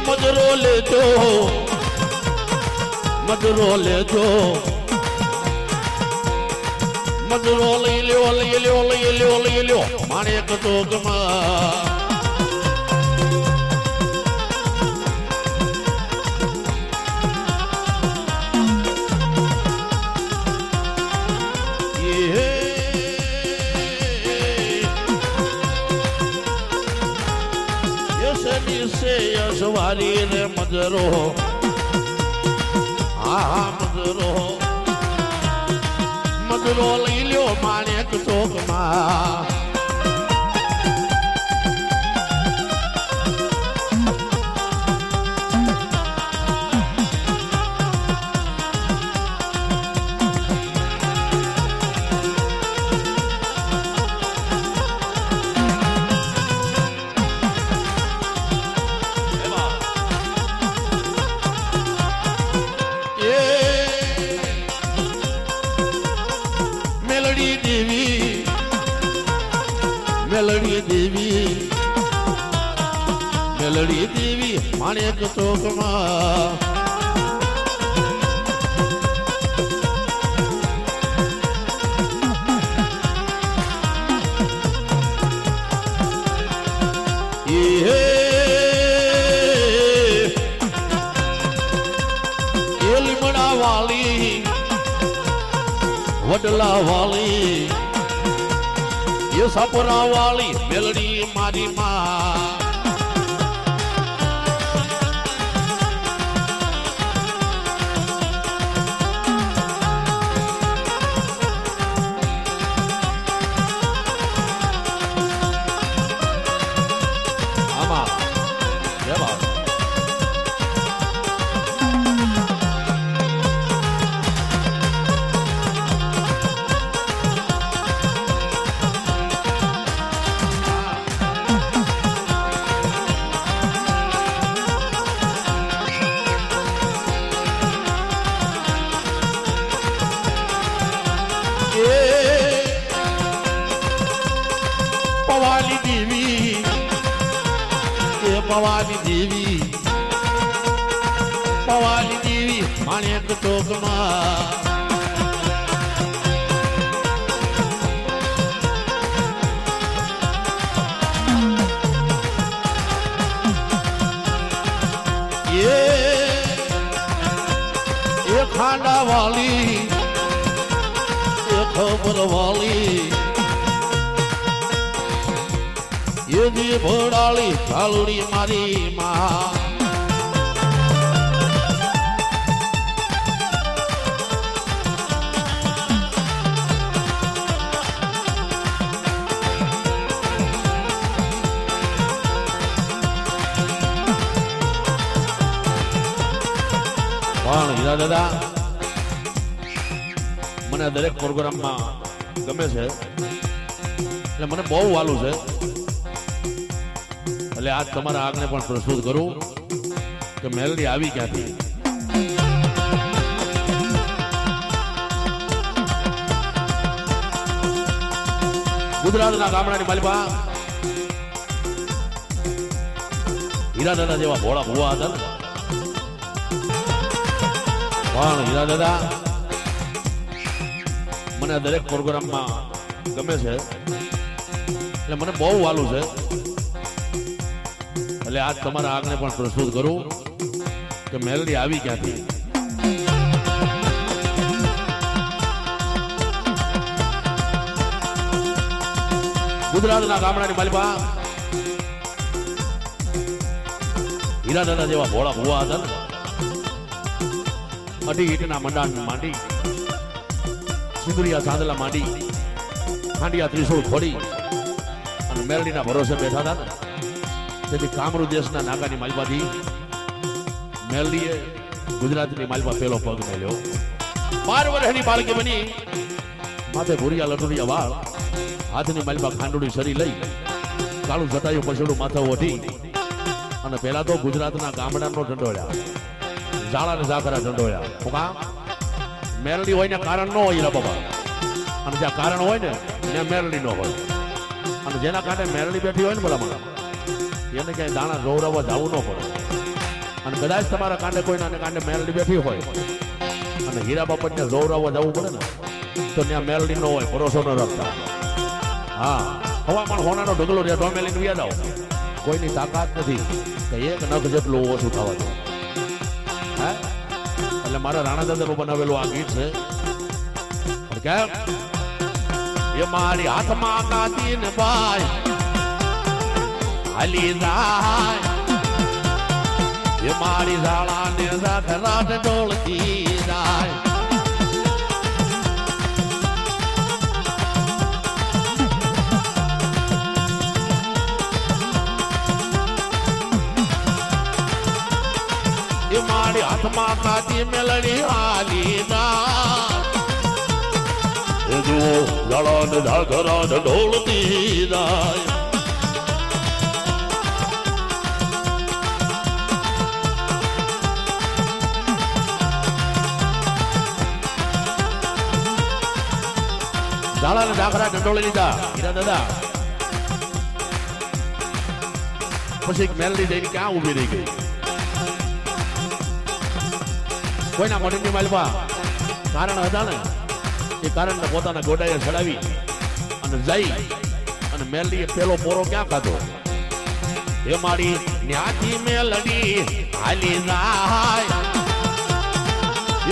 મજરો લેજો મજરો લેજો મજરો લઈ લ્યો લઈ લ્યો લઈ લ્યો લઈ લ્યો માણેક ચોકમાં યશવારી રે મજરો હા મજરો મજરો લઈ લ્યો માણેક ચોકમાં મેલડી દેવી માણેક ચોકમાં લીમડા વાળી વડલા વાળી ये सापरा वाली मेलडी मारी माँ आमा ये बात पवाली देवी माणेक ચોકમાં ये खांडा वाली ये खबर वाली ये दी भोडाली झालड़ी मारी माँ हीरा दादा મને દરેક પ્રોગ્રામમાં ગમે છે એટલે મને બહુ વાલું છે એટલે આજ તમારા આગને પણ પ્રસ્તુત કરું કે મેલડી આવી ક્યાંથી ગુજરાતના ગામડાની માલિકા હીરા દાદા જેવા ભોળા ભુવા હતા ને પણ હીરા દાદા મને દરેક પ્રોગ્રામમાં ગમે છે એટલે મને બહુ વાલું છે એટલે આજ તમારા આગને પણ પ્રસ્તુત કરું કે મેલડી આવી ક્યાંથી ગુજરાતના ગામડાની માલિકા હીરા દાદા જેવા ભોળા ભુવા હતા ને અઢી ઈટના મંડાણ માંડી સુંદરિયા સાંદલા માંડી ખાંડિયા ત્રિશૂળ ખોડી અને મેલડીના ભરોસે બેઠા હતા ને તેથી કામરૂ દેશના નાગાની માલપાથી મેલડીએ ગુજરાતની માલપા પેલો પગ મેલ્યો 12 વર્ષની બાળકી બની માથે ભૂરિયા લટુરિયા વાળ હાથની માલપા ખાંડુડી શરી લઈ કાળું જટાયું પછડું માથે ઓઢી અને પહેલા તો ગુજરાતના ગામડાનો ઢંઢોળ્યા ઝાડા ને ઝાકરા ઢંઢોળ્યા મેલડી હોય ને કારણ ન હોય બાબા અને જ્યાં કારણ હોય ને ત્યાં મેલડી ન હોય અને જેના કાંઠે મેલડી બેઠી હોય ને ભલા એને ક્યાંય દાણા જોવરાવવા જવું ન પડે અને કદાચ તમારા કાંડે કોઈના કાંડે મેલડી બેઠી હોય અને હીરા બાપતને જોવરાવવા જવું પડે ને તો ત્યાં મેલડી નો હોય, ભરોસો ન રાખતા. હા, હવામાન હોનાનો ઢગલો રે ડોમેલીને વ્યા જાવ, કોઈની તાકાત નથી કે એક નખ જેટલું ઓછું થવા દો. હે એટલે મારા રાણા દાદાનું બનાવેલું આ ગીત છે. કેમ એ મારી હાથમાં કાઢી ને ભાઈ હાલી જાય, એ મારી ઝાડા ને રાત ડોળતી જાય. એ મારી હાથમાં કાઢી મેલડી હાલી જાય, એ જુઓ ઝાડા ને રાત ડોળતી જાય. ઝાડા ને ઝાકરા ઢંઢોળી લીધા હીરા દાદા. પછી મેલડી જઈને ક્યાં ઉભી રહી ગઈ, કોઈના મોઢેની માલપા કારણ હતા ને એ કારણને પોતાના ગોડાએ ચડાવી અને જઈ અને મેલડીએ પેલો પોરો ક્યાં ખાધો. એ મારી ન્યાથી મેલડી હાલી જાય,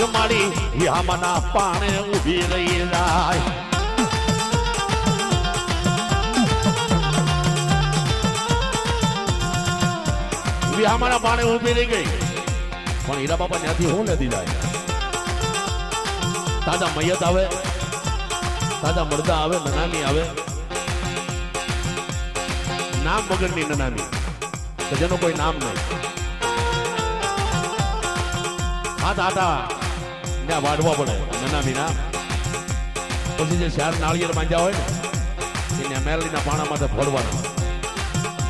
એ મારી યામાના પાણે ઉભી રહી જાય. વિહામાના પાણે ઉભી રહી ગઈ, પણ હીરા બાપા ત્યાંથી હું લેતી જાય. તાજા મૈયત આવે, તાજા મરદા આવે, નનામી આવે, નામ વગરની નનામી કે જેનું કોઈ નામ નહીં. હાથ આટા ત્યાં વાઢવા પડે નનામીના. પછી જે ચાર નાળિયેર બાંધ્યા હોય ને એને મેલડીના પાણા માટે ફોડવાના.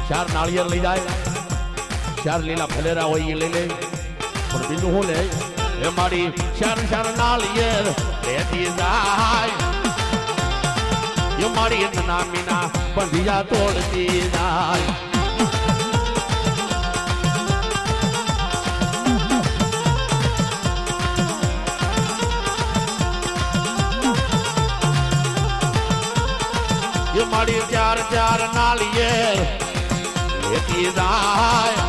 ચાર નાળિયેર લઈ જાય, ચાર લીલા ફલેરા હોય એ લઈ લે, પણ બીજું શું લે? એ મારી ચાર નાળિયેર લેતી જાય, એ મારી નામીના બંધિયા તોડતી જાય. એ મારી ચાર નાળિયેર લેતી જાય,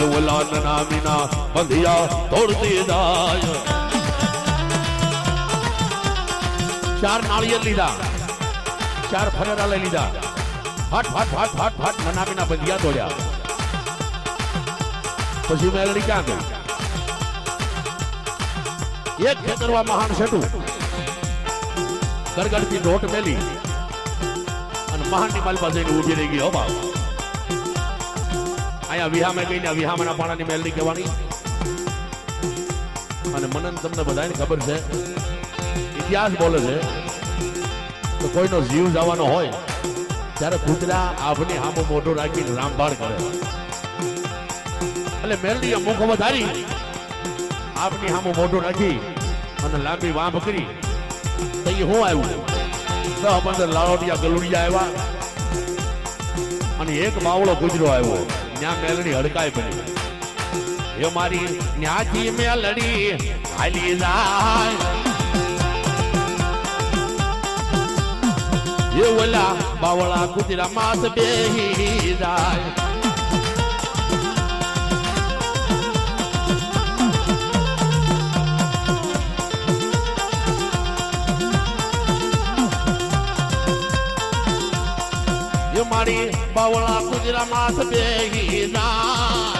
એ ઓલા નામીના બંધિયા તોડતી જાય. ચાર નાળિયેર લીધા, ચાર ફરેરા લઈ લીધા, ફાટ ફાટ ફાટ ફાટ ફાટ નામીના બંધિયા તોડ્યા. પછી મેલડી ક્યાં ગઈ? એક ખેતરમાં મહાન છેટું ગરગડતી ઢોટ મેલી અને મહાનની માલ પાસે ઉભી રહી ગઈ. હો બાપ, અહીંયા વિહામે ગઈને વિહામાના પાણાની મેલડી કહેવાની. અને મને તમને બધાને ખબર છે, ઇતિહાસ બોલે છે તો કોઈનો જીવ જવાનો હોય ત્યારે કૂતરા આભની સામું મોઢું રાખીને રામભાળ કરે. એટલે મેલડીએ મુખ વધારી આભની સામું મોઢું રાખી અને લાંબી વાંભ કરી. તો એ હું આવ્યું 10-15 લાલોટિયા ગલુડિયા આવ્યા અને એક બાવળો ગુજરો આવ્યો. ત્યાં મેલડી હડકાઈ પડી. એ મારી ન્યાથી મેલડી હાલી જાય, એ ઓલા બાવળા કુતરા માસ બેહી જાય. એ મારી બાવળા કુતરા માસ બેહી જાય,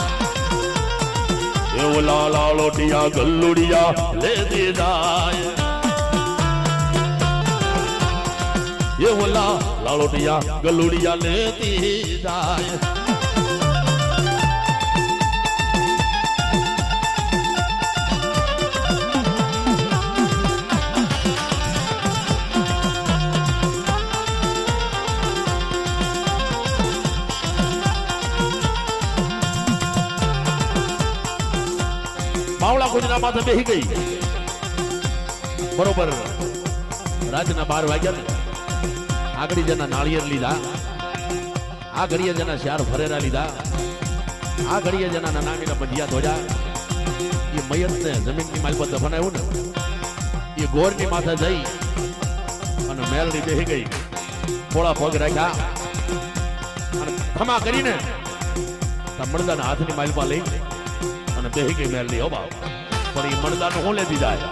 એ ઓલા લાલોટિયા ગલ્લુડિયા લેતી જાય. એ ઓલા લાલોટિયા ગલુડિયા લેતી જાય. બાવળા કુતરા માથે બેહી ગઈ. બરોબર રાતના 12 વાગ્યા ને આગળ જેના નાળિયેર લીધા, આ ઘડીએ જેના ચાર ફરેરા લીધા, આ ઘડીએ જેના નામીના બંધિયા ધોજા એ મયતને જમીનની માલ પર દફનાવ્યું ને એ ગોરની માથે જઈ અને મેલડી બેહી ગઈ, થોડા પગ રાખ્યા અને ખમા કરીને મણદાના હાથની માલપા લઈ અને બેહી ગઈ મેલડી. હો બાપ, પણ એ મણદાનું હું લેતી જાય?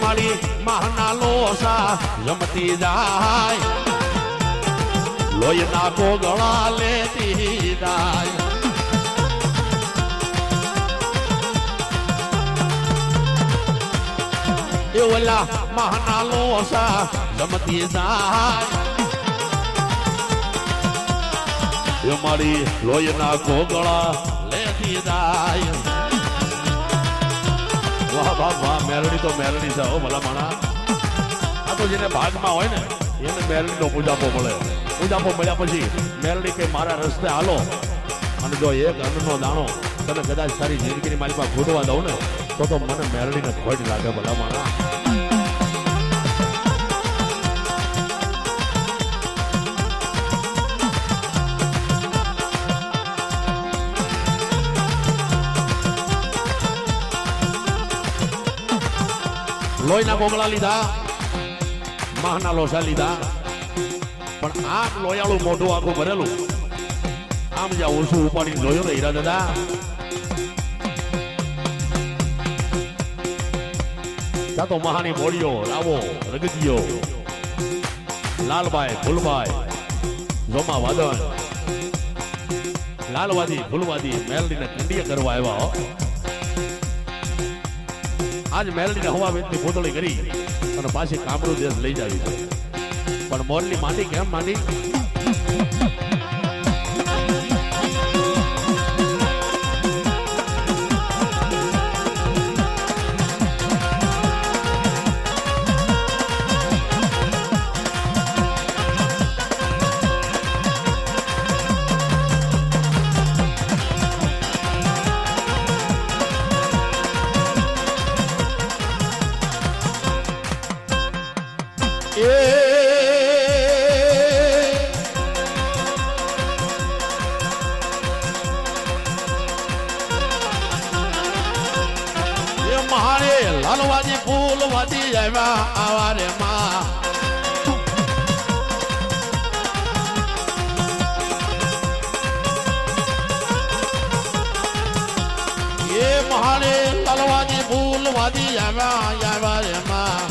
મારી મહાના લોસા જમતી જાય, લોહીના કોગળા લેતી જાય. એ ઓલા મહાના લોસા જમતી જાય, એ મારી લોહીના કોગળા લેતી જાય. વાહ વાહ વાહ, મેલડી તો મેલડી છે. હો ભલા માણા, આ તો જેને ભાગમાં હોય ને એને મેલડીનો પૂજાપો મળે. પૂજાપો મળ્યા પછી મેલડી કે મારા રસ્તે હાલો, અને જો એક અન્નનો દાણો તને કદાચ સારી જિંદગીની મારી પાસે ખૂટવા દઉં ને તો મને મેલડીને ખોટ લાગે. ભલા માણા, લોહીના કોગળા લીધા, મહાના લોસા લીધા, પણ આમ લોયાળું મોઢું આખું ભરેલું આમ જ્યાં ઓછું ઉપાડીને જોયો ને હીરા દાદા, ત્યાં તો મહાની મોડીઓ, રાવો, રગજીઓ, લાલભાઈ, ફૂલભાઈ, જોમા વાદન, લાલવાદી, ફૂલવાદી મેલડીને કંડીએ કરવા આવ્યા. હો, આજ મેલડીને હવા વેચની પૂતળી કરી અને પાછી કામરૂ દેશ લઈ જાવી છે. પણ મોરલી માંડી કેમ માંડી? મારે લાલવાદી ફૂલવાદી આવ્યા આવા રે માં. એ મારે લાલવાદી ફૂલવાદી આવ્યા રે માં.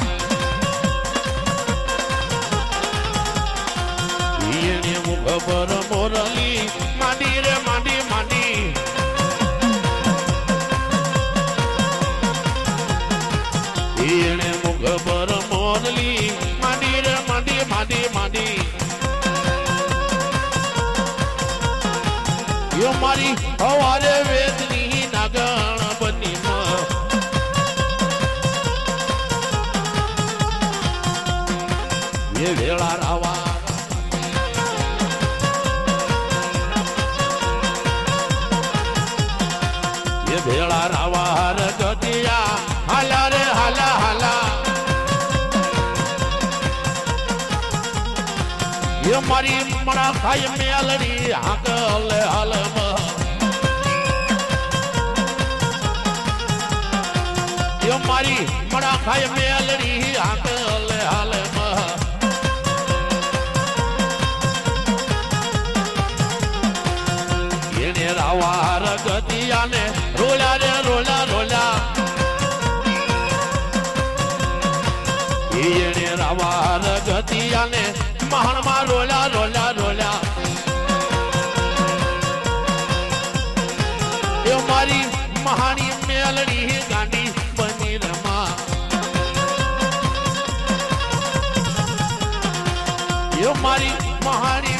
એને મુખ પર મોરલી માંડી રે માંડી માંડી. એને મુખ પર મોરલી માંડી રે માંડી માંડી માંડી. યો મારી હવારે વેદની નાગણ બની એ વેળા રાવા એ ભેળા રાવા રગતિયા હાલા રે હાલા હાલા. એ મારી મણા ખાય મેલડી હાકલ હાલમાં. એ મારી મણા ખાય મેલડી હાકલ હાલમાં. એને રાવા રગતિયા ને રોલા રે રોલા રોલા. એને રાવા રગતિયા ને મહાણમાં રોલા રોલા રોલા. એ મારી મહાની મેલડી ગાંડી બની રમા. એ મારી મહાની